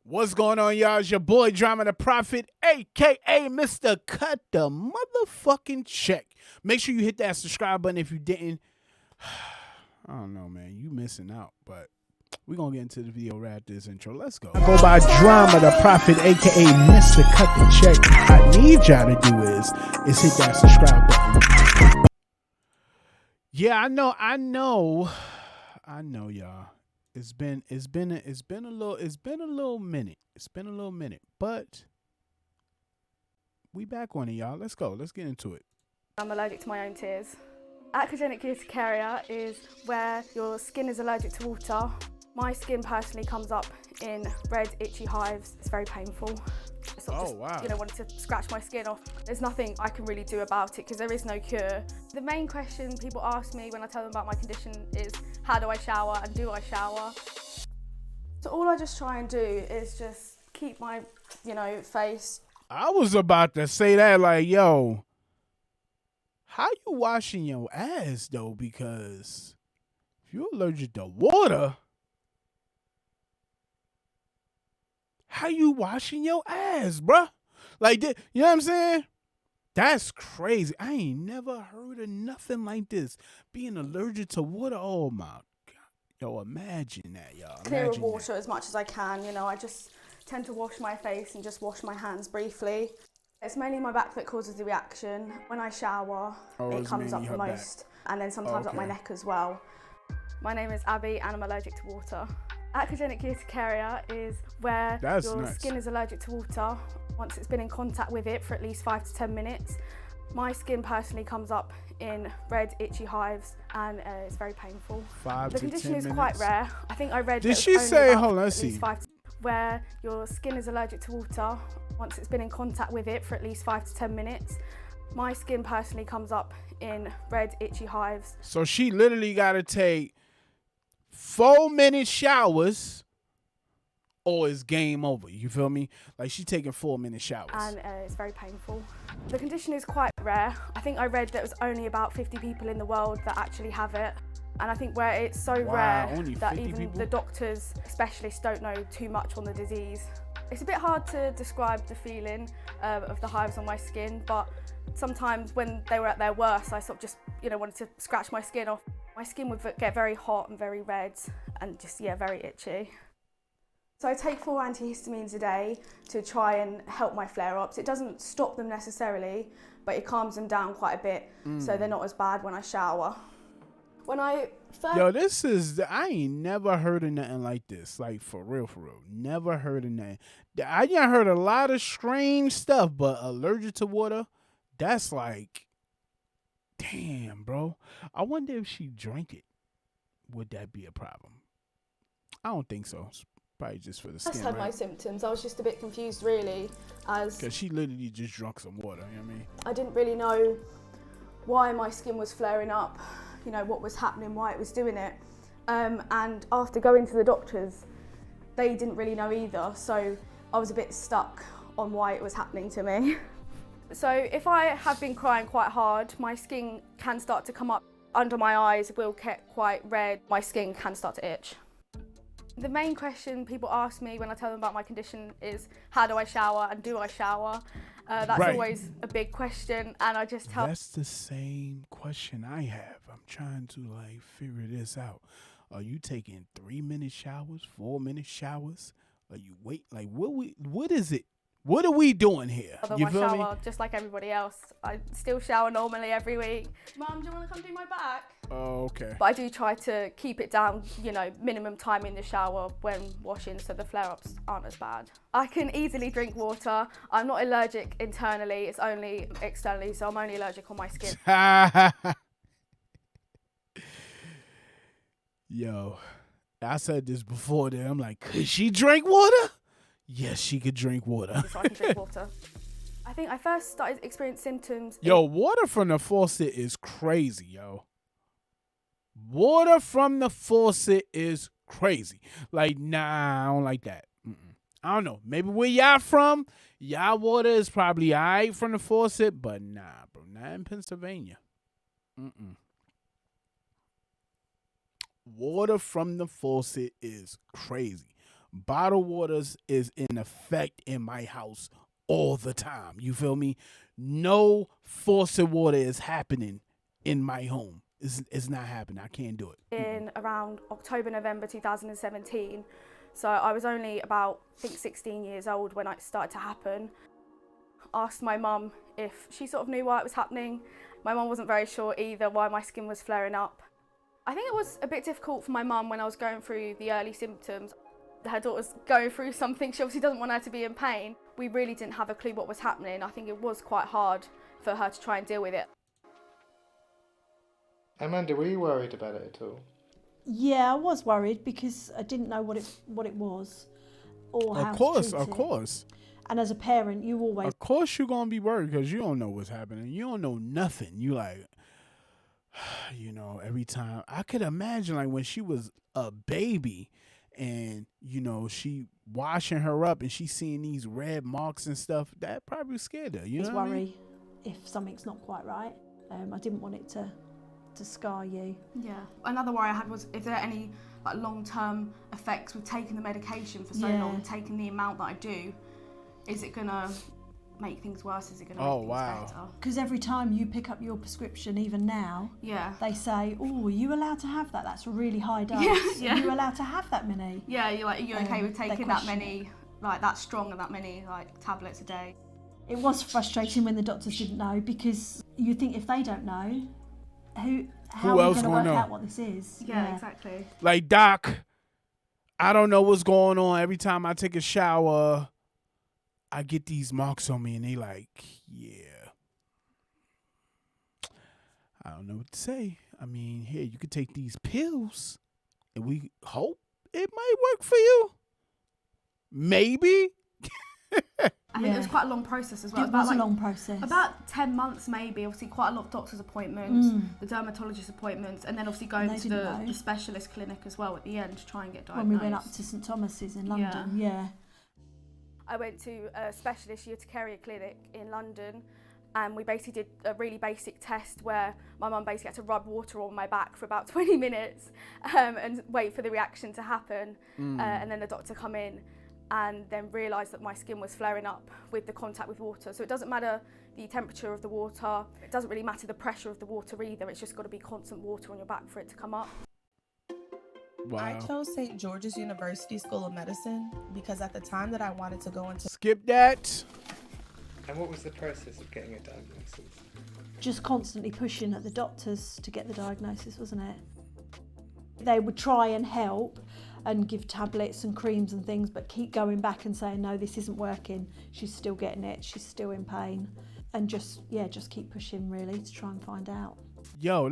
What's going on, y'all? It's your boy Dramadaprofit, aka Mr. Cut the motherfucking check. Make sure you hit that subscribe button if you didn't. I don't know, man. You missing out, but we're gonna get into the video right after this intro. Let's go. I go by Dramadaprofit, aka Mr. Cut the check. What I need y'all to do is hit that subscribe button. Yeah, I know, y'all. It's been a little minute, but we back on it, y'all. Let's go. Let's get into it. I'm allergic to my own tears. Academic urticaria is where your skin is allergic to water. My skin personally comes up in red, itchy hives. It's very painful. Wow. Wanting to scratch my skin off. There's nothing I can really do about it because there is no cure. The main question people ask me when I tell them about my condition is, how do I shower and do I shower? So all I just try and do is just keep my, face. I was about to say that, like, yo, how you washing your ass though? Because if you're allergic to water, how you washing your ass, bruh? Like, you know what I'm saying? That's crazy. I ain't never heard of nothing like this. Being allergic to water. Oh my God. Yo, imagine that, y'all. Clear of water as much as I can. I just tend to wash my face and just wash my hands briefly. It's mainly my back that causes the reaction. When I shower, it comes up the most. And then sometimes up my neck as well. My name is Abby and I'm allergic to water. Academic urticaria is where your skin is allergic to water once it's been in contact with it for at least 5 to 10 minutes. My skin personally comes up in red, itchy hives, and it's very painful. The condition is quite rare. I think I read. Did she say? Hold on, let's see. Where your skin is allergic to water once it's been in contact with it for at least 5 to 10 minutes. My skin personally comes up in red, itchy hives. So she literally got to take 4-minute showers or it's game over. You feel me? Like, she taking 4-minute showers. And it's very painful. The condition is quite rare. I think I read that it was only about 50 people in the world that actually have it. And I think where it's so rare that even the doctors, specialists, don't know too much on the disease. It's a bit hard to describe the feeling of the hives on my skin, but sometimes when they were at their worst, I sort of just, wanted to scratch my skin off. My skin would get very hot and very red and just, very itchy. So I take 4 antihistamines a day to try and help my flare-ups. It doesn't stop them necessarily, but it calms them down quite a bit, so they're not as bad when I shower. When I first... I ain't never heard of nothing like this. Like, for real. Never heard of nothing. I done heard a lot of strange stuff, but allergic to water, that's like, damn, bro. I wonder if she drank it. Would that be a problem? I don't think so. It's probably just for the skin, had my symptoms. I was just a bit confused, really, because she literally just drunk some water, you know what I mean? I didn't really know why my skin was flaring up, what was happening, why it was doing it. And after going to the doctors, they didn't really know either, so I was a bit stuck on why it was happening to me. So if I have been crying quite hard, my skin can start to come up under my eyes, will get quite red, my skin can start to itch. The main question people ask me when I tell them about my condition is, how do I shower and do I shower? That's always a big question, and I just tell... That's the same question I have. I'm trying to, figure this out. Are you taking 3-minute showers, 4-minute showers? Are you what is it? What are we doing here? You feel me? Just like everybody else. I still shower normally every week. Mum, do you want to come do my back? Oh, okay. But I do try to keep it down, minimum time in the shower when washing so the flare-ups aren't as bad. I can easily drink water. I'm not allergic internally, it's only externally, so I'm only allergic on my skin. Yo, I said this before then. I'm like, could she drink water? Yes, she could drink water. So I can drink water. I think I first started experiencing symptoms. Yo, water from the faucet is crazy, yo. Water from the faucet is crazy. Like, nah, I don't like that. I don't know. Maybe where y'all from, y'all water is probably all right from the faucet, but nah, bro. Not in Pennsylvania. Water from the faucet is crazy. bottled waters is in effect in my house all the time. You feel me? No faucet water is happening in my home. It's not happening. I can't do it. In around October, November 2017. So I was only about, I think, 16 years old when it started to happen. Asked my mum if she sort of knew why it was happening. My mum wasn't very sure either why my skin was flaring up. I think it was a bit difficult for my mum when I was going through the early symptoms. Her daughter's going through something, she obviously doesn't want her to be in pain. We really didn't have a clue what was happening. I think it was quite hard for her to try and deal with it. Amanda, were you worried about it at all? Yeah, I was worried because I didn't know what it was or how to treat it. Of course. And as a parent, you always... Of course you're going to be worried because you don't know what's happening. You don't know nothing. You like, you know, every time. I could imagine like when she was a baby and, you know, she washing her up and she's seeing these red marks and stuff. That probably scared her. You know what I mean? If something's not quite right. I didn't want it to scar you. Yeah. Another worry I had was if there are any like long-term effects with taking the medication for so long, taking the amount that I do. Is it going to make things worse? Is it going to make things better? Because every time you pick up your prescription, even now, they say, oh, are you allowed to have that? That's a really high dose. Are you allowed to have that many? Yeah, you're like, are you okay with taking that many, like that strong and that many like tablets a day? It was frustrating when the doctors didn't know because you think if they don't know, how are we going to work out what this is? Yeah, exactly. Like, Doc, I don't know what's going on. Every time I take a shower, I get these marks on me, and they like, yeah. I don't know what to say. I mean, here, you could take these pills, and we hope it might work for you. Maybe. I think it was quite a long process as well. It was a long process. About 10 months maybe, obviously quite a lot of doctor's appointments, the dermatologist appointments, and then obviously going to the specialist clinic as well at the end to try and get diagnosed. When we went up to St Thomas's in London, yeah. I went to a specialist urticaria clinic in London and we basically did a really basic test where my mum basically had to rub water on my back for about 20 minutes and wait for the reaction to happen and then the doctor come in and then realised that my skin was flaring up with the contact with water. So it doesn't matter the temperature of the water, it doesn't really matter the pressure of the water either, it's just got to be constant water on your back for it to come up. Wow. I chose St. George's University School of Medicine because at the time that I wanted to go into... Skip that. And what was the process of getting a diagnosis? Just constantly pushing at the doctors to get the diagnosis, wasn't it? They would try and help and give tablets and creams and things, but keep going back and saying, no, this isn't working. She's still getting it. She's still in pain. And just keep pushing really to try and find out. Yo,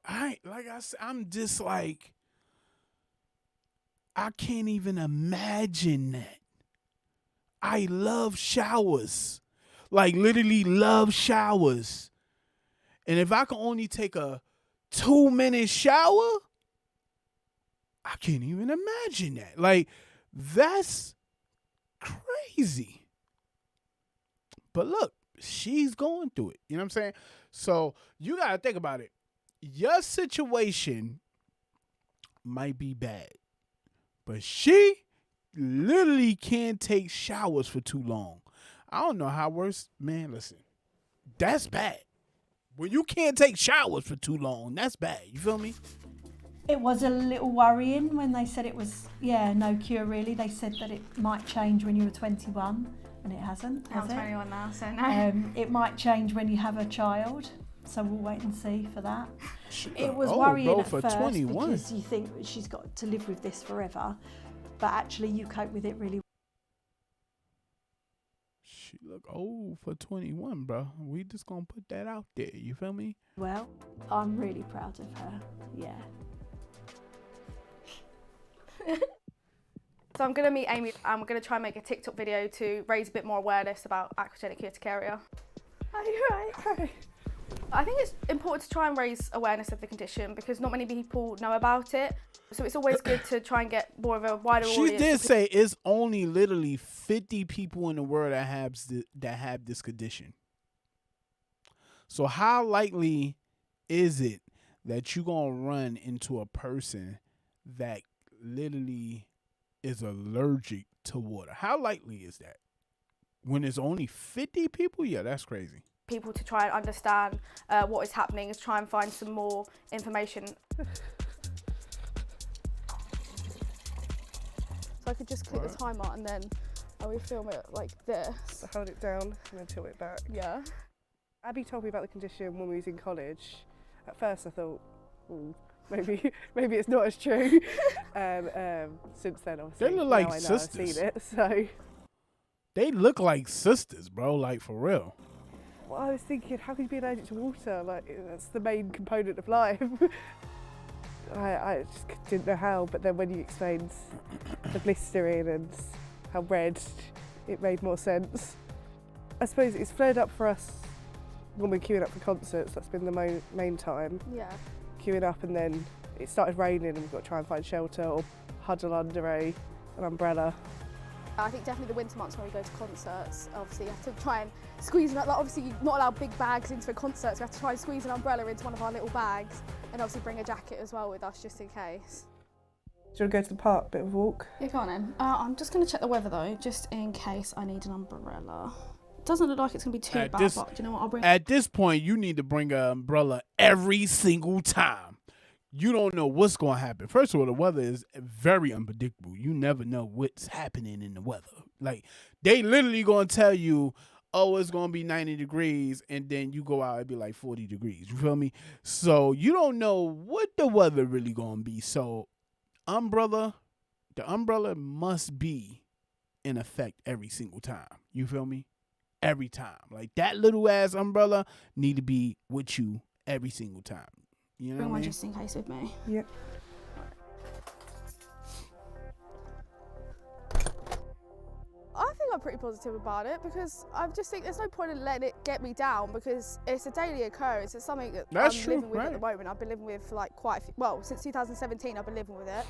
I'm just like, I can't even imagine that. I love showers. Like, literally love showers. And if I can only take a 2-minute shower, I can't even imagine that. Like, that's crazy. But look, she's going through it. You know what I'm saying? So you got to think about it. Your situation might be bad, but she literally can't take showers for too long. I don't know how worse. Man, listen, that's bad. When you can't take showers for too long, that's bad. You feel me? It was a little worrying when they said it was, no cure really. They said that it might change when you were 21, and it hasn't. I'm 21 now, so no. It might change when you have a child, so we'll wait and see for that. It was old, worrying bro, at for first 21. because you think she's got to live with this forever, but actually you cope with it really well. She look old for 21, bro. We just gonna put that out there. You feel me? Well, I'm really proud of her. Yeah. So I'm going to meet Amy and we're going to try and make a TikTok video to raise a bit more awareness about aquagenic urticaria. Are you right? I think it's important to try and raise awareness of the condition because not many people know about it. So it's always good to try and get more of a wider audience. She did say it's only literally 50 people in the world that have this condition. So how likely is it that you're going to run into a person that literally is allergic to water. How likely is that? When there's only 50 people? Yeah, that's crazy. People to try and understand what is happening, is try and find some more information. So I could just click the timer and then I would film it like this. So hold it down and then tilt it back. Yeah. Abby told me about the condition when we was in college. At first I thought, maybe it's not as true. Since then, obviously, they look like now I know sisters. I've seen it, so. They look like sisters, bro, like for real. Well, I was thinking, how can you be allergic to water? Like, that's the main component of life. I just didn't know how, but then when you explained the blistering and how red, it made more sense. I suppose it's flared up for us when we're queuing up for concerts. That's been the main time. Yeah. Queuing up, and then it started raining and we've got to try and find shelter or huddle under an umbrella. I think definitely the winter months when we go to concerts, obviously you have to try and squeeze, like obviously you're not allowed big bags into a concert, so we have to try and squeeze an umbrella into one of our little bags, and obviously bring a jacket as well with us just in case. Do you want to go to the park, bit of a walk? Yeah, go on then. I'm just going to check the weather though, just in case I need an umbrella. It doesn't look like it's going to be too bad, but do you know what, I'll bring... At this point, you need to bring an umbrella every single time. You don't know what's going to happen. First of all, the weather is very unpredictable. You never know what's happening in the weather. Like, they literally going to tell you, oh, it's going to be 90 degrees, and then you go out, it'd be like 40 degrees. You feel me? So you don't know what the weather really going to be. So the umbrella must be in effect every single time. You feel me? Every time. Like, that little ass umbrella need to be with you every single time. You know Bring what I one mean? just in case with me. Yep. I think I'm pretty positive about it because I just think there's no point in letting it get me down because it's a daily occurrence. It's something that I'm living with at the moment. I've been living with for like quite a few, well, since 2017 I've been living with it.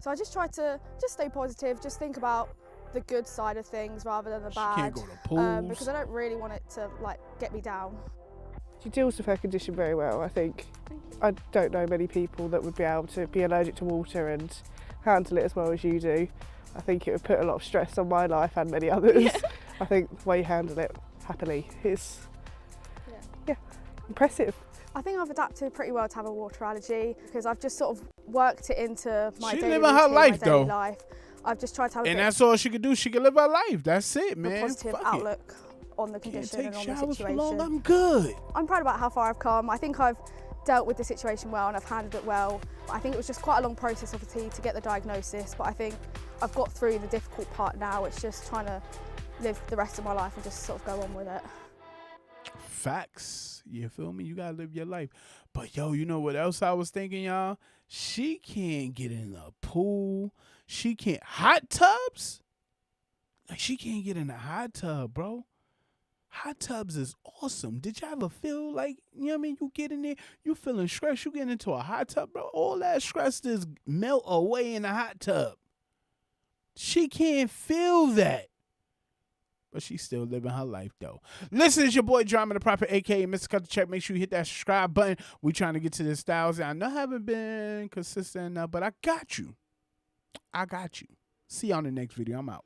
So I just try to just stay positive, just think about the good side of things rather than the bad. She can't go to pools. Because I don't really want it to like get me down. She deals with her condition very well, I think. I don't know many people that would be able to be allergic to water and handle it as well as you do. I think it would put a lot of stress on my life and many others. Yeah. I think the way you handle it happily is, impressive. I think I've adapted pretty well to have a water allergy because I've just sort of worked it into my daily living her routine, life, my daily though. life. I've just tried to have a And bit that's all she could do. She could live her life. That's it, man. a positive Fuck outlook on the Can't condition take and on the showers for situation. long. I'm good. I'm proud about how far I've come. I think I've dealt with the situation well and I've handled it well. I think it was just quite a long process, obviously, to get the diagnosis, but I think I've got through the difficult part now. It's just trying to live the rest of my life and just sort of go on with it. Facts. You feel me? You gotta live your life. But yo, you know what else I was thinking, y'all? She can't get in a pool. She can't. Hot tubs? Like, she can't get in a hot tub, bro. Hot tubs is awesome. Did you ever feel like, you know what I mean? You get in there, you feeling stressed, you get into a hot tub, bro. All that stress just melt away in the hot tub. She can't feel that. But she's still living her life, though. Listen, it's your boy, Dramadaprofit, a.k.a. Mr. Cut the Check. Make sure you hit that subscribe button. We trying to get to this 1,000. I know I haven't been consistent enough, but I got you. I got you. See you on the next video. I'm out.